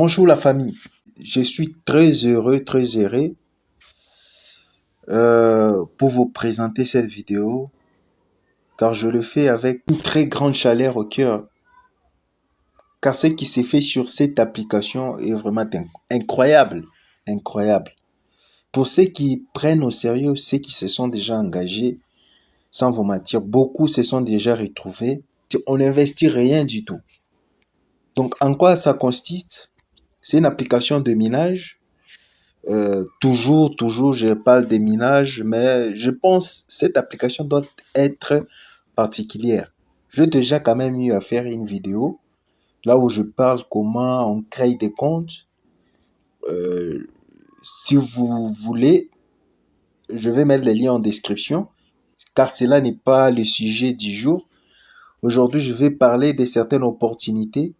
Bonjour la famille, je suis très heureux pour vous présenter cette vidéo car je le fais avec une très grande chaleur au cœur car ce qui s'est fait sur cette application est vraiment incroyable, incroyable. Pour ceux qui prennent au sérieux, ceux qui se sont déjà engagés, sans vous mentir, beaucoup se sont déjà retrouvés. On n'investit rien du tout. Donc en quoi ça consiste? C'est une application de minage. Toujours, je parle des minages, mais je pense que cette application doit être particulière. J'ai déjà quand même eu à faire une vidéo là où je parle comment on crée des comptes. Euh, Si vous voulez, je vais mettre les liens en description, car cela n'est pas le sujet du jour. Aujourd'hui, je vais parler de certaines opportunités.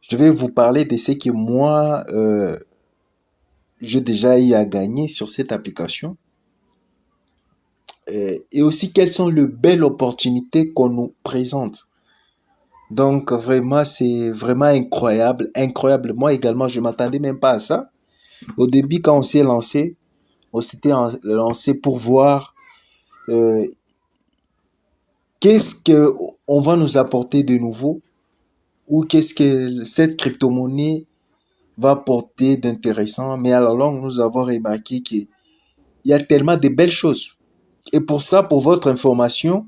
Je vais vous parler de ce que moi, j'ai déjà eu à gagner sur cette application. Et aussi quelles sont les belles opportunités qu'on nous présente. Donc vraiment, c'est vraiment incroyable, incroyable. Moi également, je m'attendais même pas à ça. Au début, quand on s'est lancé, on s'était lancé pour voir euh, qu'est-ce que on va nous apporter de nouveau ou qu'est-ce que cette crypto-monnaie va apporter d'intéressant. Mais à la longue, nous avons remarqué qu'il y a tellement de belles choses. Et pour ça, pour votre information,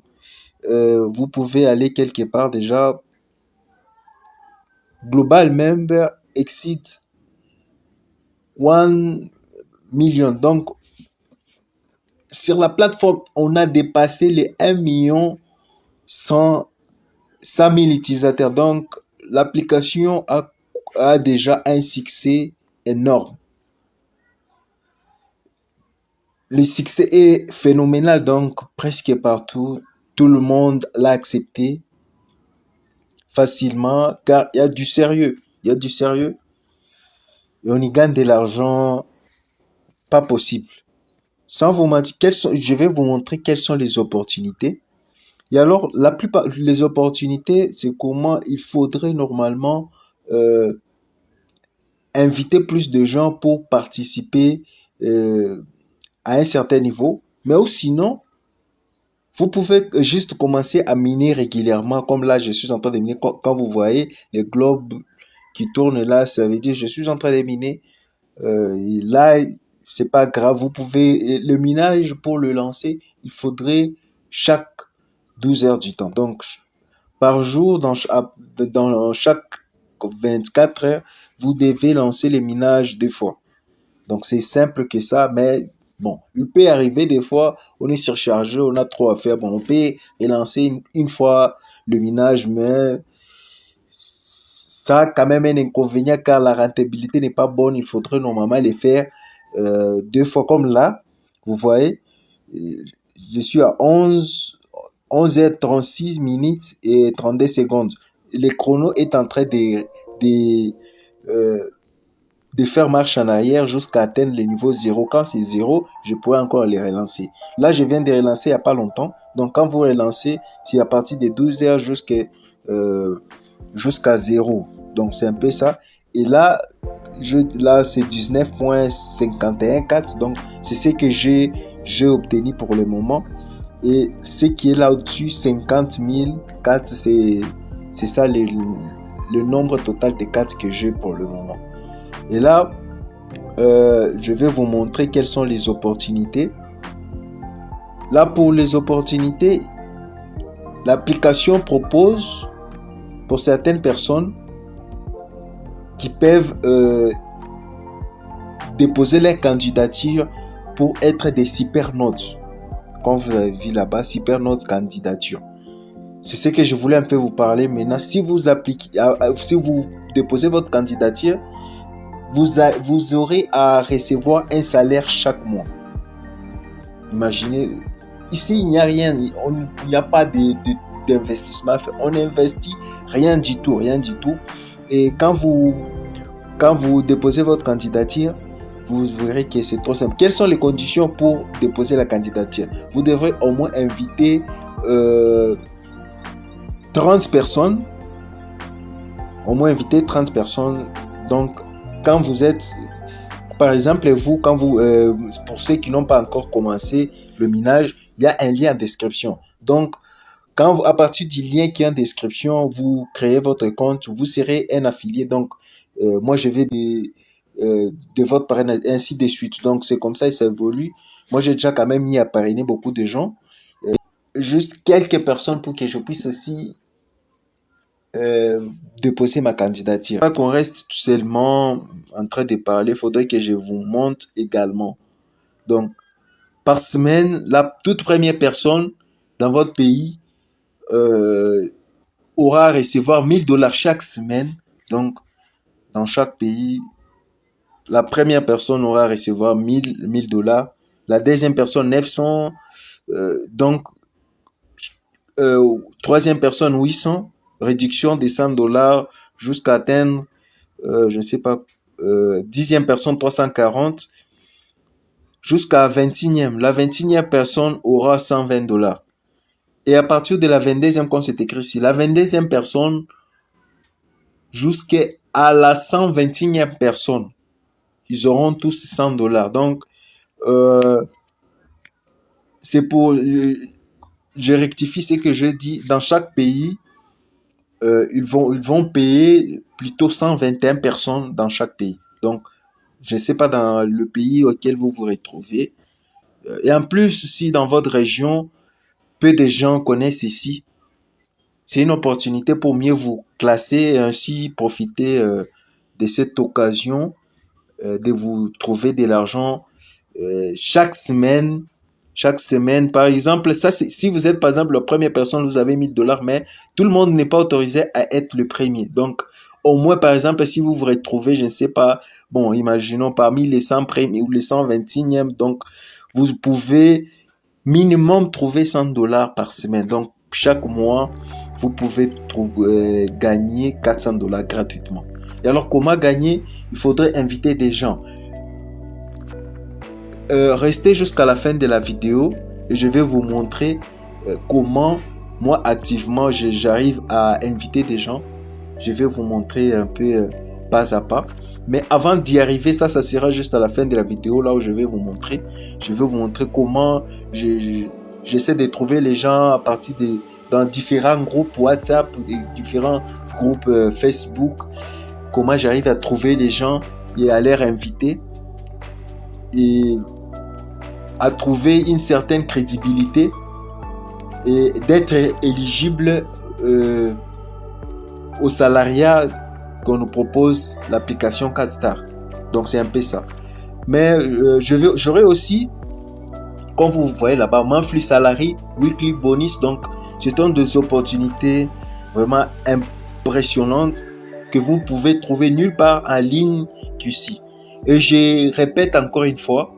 vous pouvez aller quelque part déjà. Global member exceed 1 million. Donc, sur la plateforme, on a dépassé les 1 million 100 000 utilisateurs. Donc, l'application a déjà un succès énorme. Le succès est phénoménal, donc presque partout, tout le monde l'a accepté facilement car il y a du sérieux. Il y a du sérieux et on y gagne de l'argent pas possible. Sans vous mentir, je vais vous montrer quelles sont les opportunités. Et alors, la plupart les opportunités, c'est comment il faudrait normalement euh, inviter plus de gens pour participer euh, à un certain niveau. Mais ou sinon, vous pouvez juste commencer à miner régulièrement, comme là, je suis en train de miner. Quand vous voyez les globes qui tournent là, ça veut dire je suis en train de miner. Et là, c'est pas grave. Vous pouvez le minage pour le lancer, il faudrait chaque 12 heures du temps. Donc par jour, dans chaque 24 heures, vous devez lancer le minage 2 fois. Donc c'est simple que ça, mais bon, il peut arriver des fois, on est surchargé, on a trop à faire. Bon, on peut relancer une fois le minage, mais ça a quand même un inconvénient car la rentabilité n'est pas bonne. Il faudrait normalement les faire 2 fois comme là. Vous voyez, je suis à 11h36 minutes et 32 secondes. Le chrono est en train de, euh, de faire marche en arrière jusqu'à atteindre le niveau 0. Quand c'est 0, je pourrais encore les relancer. Là, je viens de relancer il n'y a pas longtemps. Donc, quand vous relancez, c'est à partir de 12 heures jusqu'à 0. Donc, c'est un peu ça. Et là, là c'est 19,514. Donc, c'est ce que j'ai obtenu pour le moment. Et ce qui est là au-dessus, 50 004, c'est ça le nombre total de cartes que j'ai pour le moment. Et là, je vais vous montrer quelles sont les opportunités. Là, pour les opportunités, l'application propose pour certaines personnes qui peuvent déposer leur candidature pour être des cybernautes. Comme vous avez vu là-bas, cybernautes candidature. C'est ce que je voulais un peu vous parler maintenant. Si vous déposez votre candidature, vous aurez à recevoir un salaire chaque mois. Imaginez, ici il n'y a rien, il n'y a pas d'investissement. On n'investit rien du tout, rien du tout. Et quand vous déposez votre candidature, vous verrez que c'est trop simple. Quelles sont les conditions pour déposer la candidature? Vous devrez au moins inviter 30 personnes. Au moins inviter 30 personnes Donc, quand vous êtes, par exemple, vous, quand vous, pour ceux qui n'ont pas encore commencé le minage, il y a un lien en description. Donc, à partir du lien qui est en description, vous créez votre compte, vous serez un affilié. Donc, moi, je vais de votre parrainage, ainsi de suite. Donc, c'est comme ça et ça évolue. Moi, j'ai déjà quand même mis à parrainer beaucoup de gens. Juste quelques personnes pour que je puisse aussi déposer ma candidature. Pas qu'on reste tout seulement en train de parler, il faudrait que je vous montre également. Donc, par semaine, la toute première personne dans votre pays aura à recevoir 1000 $ chaque semaine. Donc, dans chaque pays, la première personne aura à recevoir 1000 $. La deuxième personne, 900. Donc, troisième personne, 800. Réduction de 100 $ jusqu'à atteindre, je ne sais pas, dixième personne, 340. Jusqu'à 21e. La 21e personne aura 120 $. Et à partir de la 22e, quand c'est écrit ici, la 22e personne jusqu'à la 121e personne, ils auront tous 100 $. Donc, c'est pour... je rectifie ce que je dis. Dans chaque pays, ils vont payer plutôt 121 personnes dans chaque pays. Donc, je ne sais pas dans le pays auquel vous vous retrouvez. Et en plus, si dans votre région, peu de gens connaissent ici, c'est une opportunité pour mieux vous classer et ainsi profiter de cette occasion de vous trouver de l'argent chaque semaine. Chaque semaine, par exemple, ça, si vous êtes par exemple la première personne, vous avez 1000 $, mais tout le monde n'est pas autorisé à être le premier. Donc, au moins, par exemple, si vous vous retrouvez, je ne sais pas, bon, imaginons parmi les 100 premiers ou les 121e, donc, vous pouvez minimum trouver 100 $ par semaine. Donc, chaque mois, vous pouvez gagner 400 $ gratuitement. Et alors, comment gagner? Il faudrait inviter des gens. Restez jusqu'à la fin de la vidéo et je vais vous montrer comment moi activement j'arrive à inviter des gens. Je vais vous montrer un peu pas à pas. Mais avant d'y arriver, ça sera juste à la fin de la vidéo, là où je vais vous montrer. Je vais vous montrer comment j'essaie de trouver les gens à partir dans différents groupes WhatsApp, différents groupes Facebook. Comment j'arrive à trouver les gens et à les inviter. Et à trouver une certaine crédibilité et d'être éligible au salariat qu'on nous propose l'application Castar. Donc c'est un peu ça. Mais j'aurai aussi, comme vous voyez là-bas, monthly salary, weekly bonus. Donc ce sont des opportunités vraiment impressionnantes que vous pouvez trouver nulle part en ligne qu'ici. Et je répète encore une fois,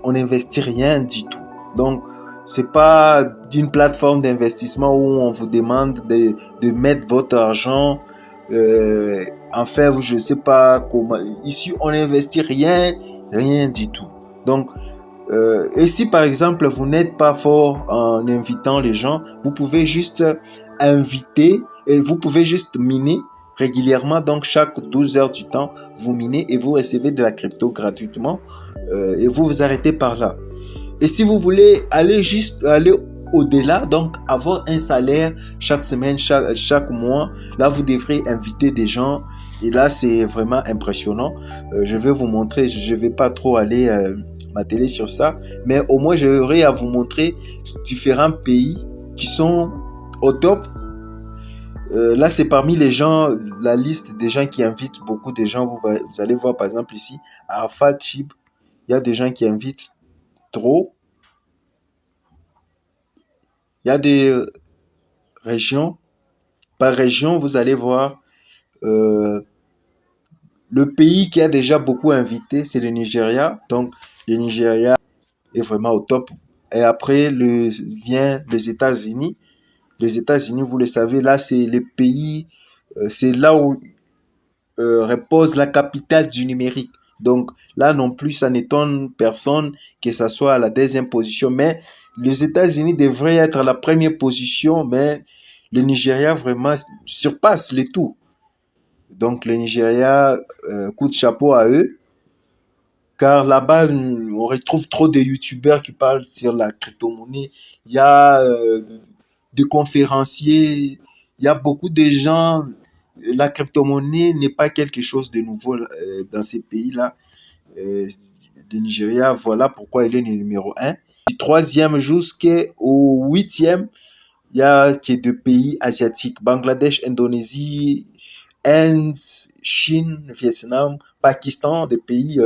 on n'investit rien du tout. Donc, c'est pas d'une plateforme d'investissement où on vous demande de mettre votre argent. Enfin, je ne sais pas comment. Ici, on n'investit rien du tout. Donc, et si par exemple, vous n'êtes pas fort en invitant les gens, vous pouvez juste inviter et vous pouvez juste miner régulièrement. Donc, chaque 12 heures du temps, vous minez et vous recevez de la crypto gratuitement. Et vous vous arrêtez par là. Et si vous voulez aller au-delà, donc avoir un salaire chaque semaine, chaque mois, là vous devrez inviter des gens et là c'est vraiment impressionnant. Je vais vous montrer, je vais pas trop aller m'atteler sur ça, mais au moins j'aurai à vous montrer différents pays qui sont au top. Là c'est parmi les gens, la liste des gens qui invitent beaucoup de gens. Vous allez voir par exemple ici Arafat Chib. Il y a des gens qui invitent trop. Il y a des régions. Par région, vous allez voir le pays qui a déjà beaucoup invité, c'est le Nigeria. Donc, le Nigeria est vraiment au top. Et après, vient les États-Unis. Les États-Unis, vous le savez, là, c'est le pays, c'est là où repose la capitale du numérique. Donc là non plus, ça n'étonne personne que ça soit à la deuxième position. Mais les États-Unis devraient être à la première position, mais le Nigeria vraiment surpasse les tout. Donc le Nigeria, coup de chapeau à eux, car là-bas, on retrouve trop de youtubeurs qui parlent sur la crypto-monnaie. Il y a des conférenciers, il y a beaucoup de gens. La crypto-monnaie n'est pas quelque chose de nouveau dans ces pays-là. Euh, le Nigeria, voilà pourquoi il est le numéro un. Du troisième jusqu'au huitième, il y a qui est de pays asiatiques. Bangladesh, Indonésie, Inde, Chine, Vietnam, Pakistan, des pays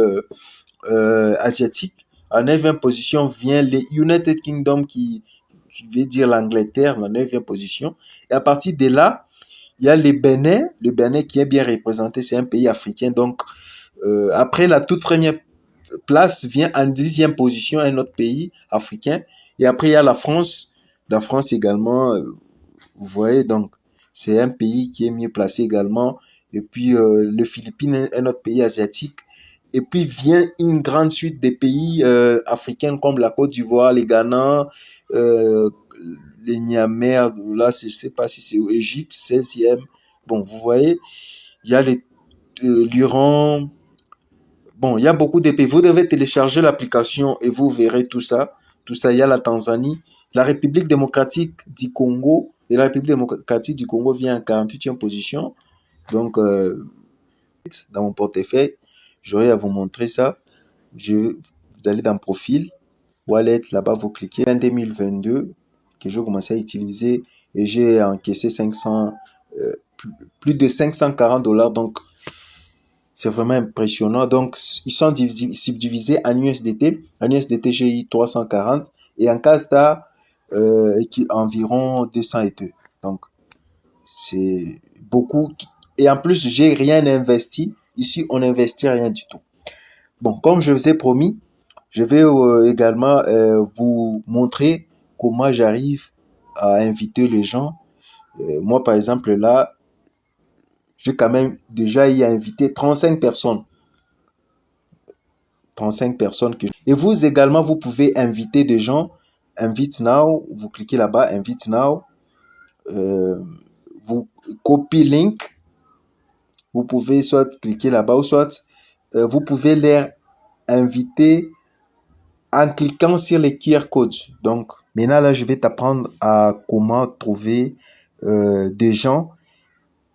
asiatiques. En neuvième position vient les United Kingdom qui veut dire l'Angleterre, la neuvième position. Et à partir de là, il y a le Bénin qui est bien représenté, c'est un pays africain. Donc, après la toute première place vient en dixième position un autre pays africain. Et après, il y a la France également, vous voyez, donc c'est un pays qui est mieux placé également. Et puis, le Philippines, un autre pays asiatique. Et puis vient une grande suite des pays africains comme la Côte d'Ivoire, les Ghana, euh, les Niamey, là, je ne sais pas si c'est Égypte, 16e. Bon, vous voyez, il y a l'Iran. Bon, il y a beaucoup de pays. Vous devez télécharger l'application et vous verrez tout ça. Tout ça, il y a la Tanzanie, la République démocratique du Congo. Et la République démocratique du Congo vient en 48e position. Donc, dans mon portefeuille, j'aurai à vous montrer ça. Vous allez dans profil, wallet, là-bas, vous cliquez. En 2022, que j'ai commencé à utiliser et j'ai encaissé 500, euh, plus de 540 $. Donc, c'est vraiment impressionnant. Donc, ils sont subdivisés en USDT. En USDT, j'ai eu 340 et en CASDA, environ 202. Donc, c'est beaucoup. Et en plus, j'ai rien investi. Ici, on n'investit rien du tout. Bon, comme je vous ai promis, je vais également vous montrer comment j'arrive à inviter les gens. Moi, par exemple, là, j'ai quand même déjà y invité 35 personnes. 35 personnes que... Et vous également, vous pouvez inviter des gens. Invite now, vous cliquez là-bas, invite now. Euh, vous copie link. Vous pouvez soit cliquer là-bas ou soit vous pouvez les inviter en cliquant sur les QR codes. Donc, maintenant, là, je vais t'apprendre à comment trouver des gens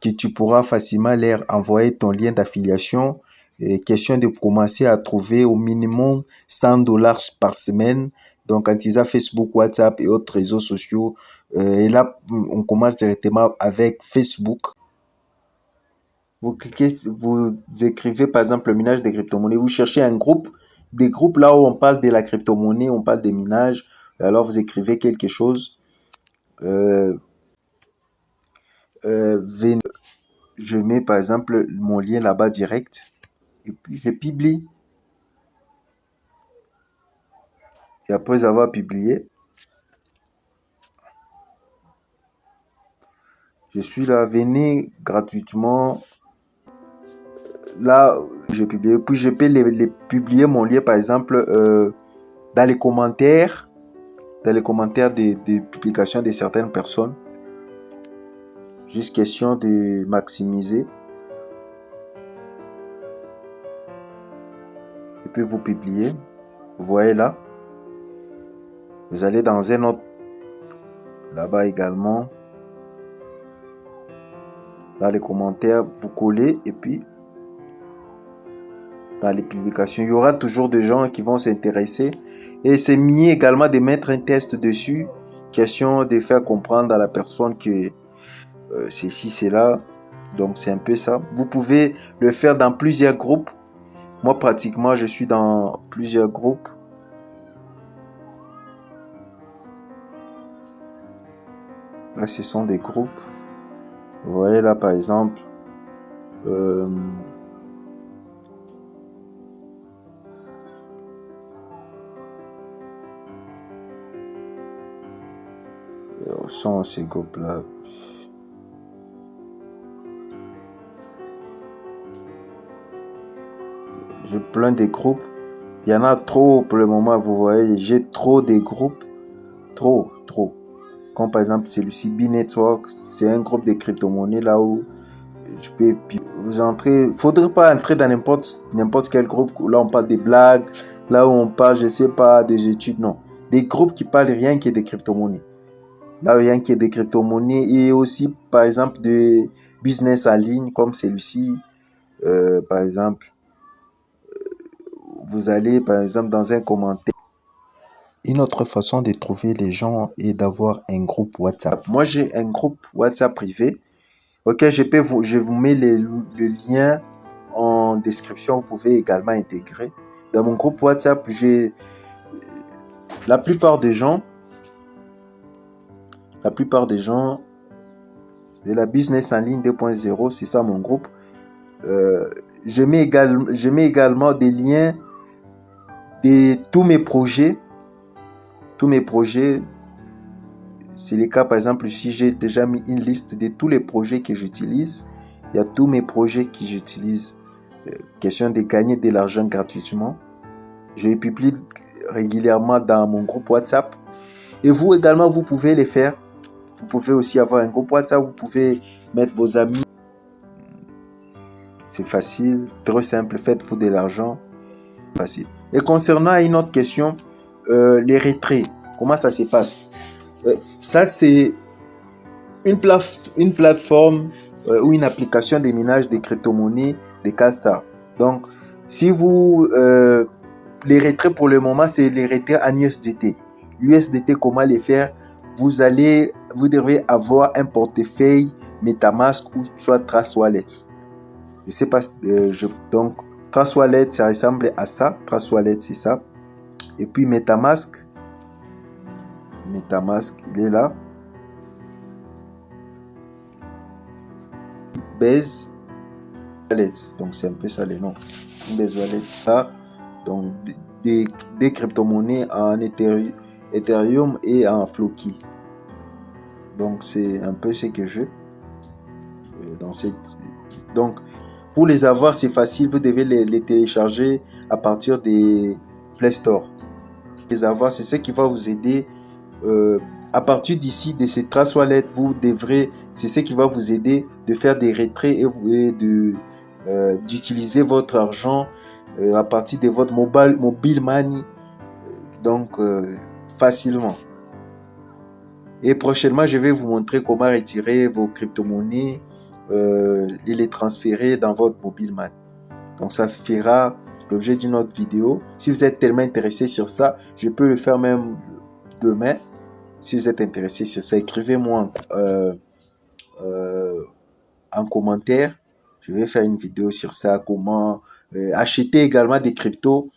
que tu pourras facilement leur envoyer ton lien d'affiliation. Et question de commencer à trouver au minimum 100 $ par semaine. Donc, en utilisant Facebook, WhatsApp et autres réseaux sociaux. Et là, on commence directement avec Facebook. Vous cliquez, vous écrivez par exemple le minage des crypto-monnaies. Vous cherchez un groupe, des groupes là où on parle de la crypto-monnaie, on parle des minages. Alors vous écrivez quelque chose. Euh, euh, je mets par exemple mon lien là-bas direct. Et puis je publie. Et après avoir publié, je suis là, venez gratuitement. Là, je publie. Puis je peux les publier mon lien par exemple dans les commentaires. Dans les commentaires des publications de certaines personnes. Juste question de maximiser. Et puis vous publiez. Vous voyez là. Vous allez dans un autre. Là-bas également. Dans les commentaires, vous collez. Et puis, dans les publications, il y aura toujours des gens qui vont s'intéresser. Et c'est mieux également de mettre un test dessus. Question de faire comprendre à la personne que c'est ci, c'est là. Donc c'est un peu ça. Vous pouvez le faire dans plusieurs groupes. Moi, pratiquement, je suis dans plusieurs groupes. Là, ce sont des groupes. Vous voyez là, par exemple, sont ces groupes-là. J'ai plein de groupes. Il y en a trop pour le moment, vous voyez. J'ai trop de groupes. Trop, trop. Comme par exemple celui-ci, B-Network. C'est un groupe de crypto-monnaies là où Je peux vous entrer. Faudrait pas entrer dans n'importe quel groupe. Là, on parle des blagues. Là où on parle, je sais pas, des études. Non. Des groupes qui parlent rien que des crypto-monnaies. Là, rien que des crypto-monnaies et aussi, par exemple, de business en ligne comme celui-ci. Par exemple, vous allez, par exemple, dans un commentaire. Une autre façon de trouver les gens est d'avoir un groupe WhatsApp. Moi, j'ai un groupe WhatsApp privé. Ok, je vous mets le lien en description. Vous pouvez également intégrer. Dans mon groupe WhatsApp, j'ai la plupart des gens, c'est la business en ligne 2.0, c'est ça mon groupe. Je mets également des liens de tous mes projets. C'est le cas, par exemple, si j'ai déjà mis une liste de tous les projets que j'utilise. Il y a tous mes projets que j'utilise. Question de gagner de l'argent gratuitement. Je les publie régulièrement dans mon groupe WhatsApp. Et vous également, vous pouvez les faire. Vous pouvez aussi avoir un groupe WhatsApp. Vous pouvez mettre vos amis. C'est facile, très simple. Faites-vous de l'argent. Facile. Et concernant une autre question, les retraits, comment ça se passe? Ça, c'est une plateforme ou une application de minage des crypto-monnaies de Castar. Donc, si vous... les retraits pour le moment, c'est les retraits en USDT. L'USDT, comment les faire? Vous devrez avoir un portefeuille MetaMask ou soit Trust Wallet. Je sais pas, donc Trust Wallet, ça ressemble à ça. Trust Wallet, c'est ça. Et puis MetaMask, il est là. Base Wallet, donc c'est un peu ça les noms. Base Wallet, ça. Donc des crypto-monnaies en Ethereum et en Floki. Donc c'est un peu ce que je donc pour les avoir, c'est facile, vous devez les télécharger à partir des Play Store. Les avoir, c'est ce qui va vous aider à partir d'ici de ces Trust Wallet, c'est ce qui va vous aider de faire des retraits et d'utiliser votre argent à partir de votre mobile money, donc facilement. Et prochainement, je vais vous montrer comment retirer vos crypto-monnaies et les transférer dans votre mobile money. Donc ça fera l'objet d'une autre vidéo. Si vous êtes tellement intéressé sur ça, je peux le faire même demain. Si vous êtes intéressé sur ça, écrivez-moi en commentaire. Je vais faire une vidéo sur ça, comment acheter également des cryptos.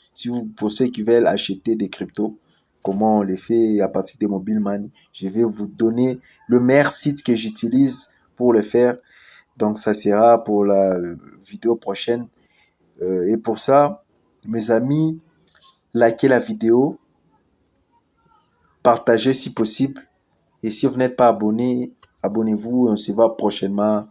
Pour ceux qui veulent acheter des cryptos, comment on les fait à partir des mobile money. Je vais vous donner le meilleur site que j'utilise pour le faire. Donc ça sera pour la vidéo prochaine. Et pour ça, mes amis, likez la vidéo, partagez si possible. Et si vous n'êtes pas abonné, abonnez-vous. On se voit prochainement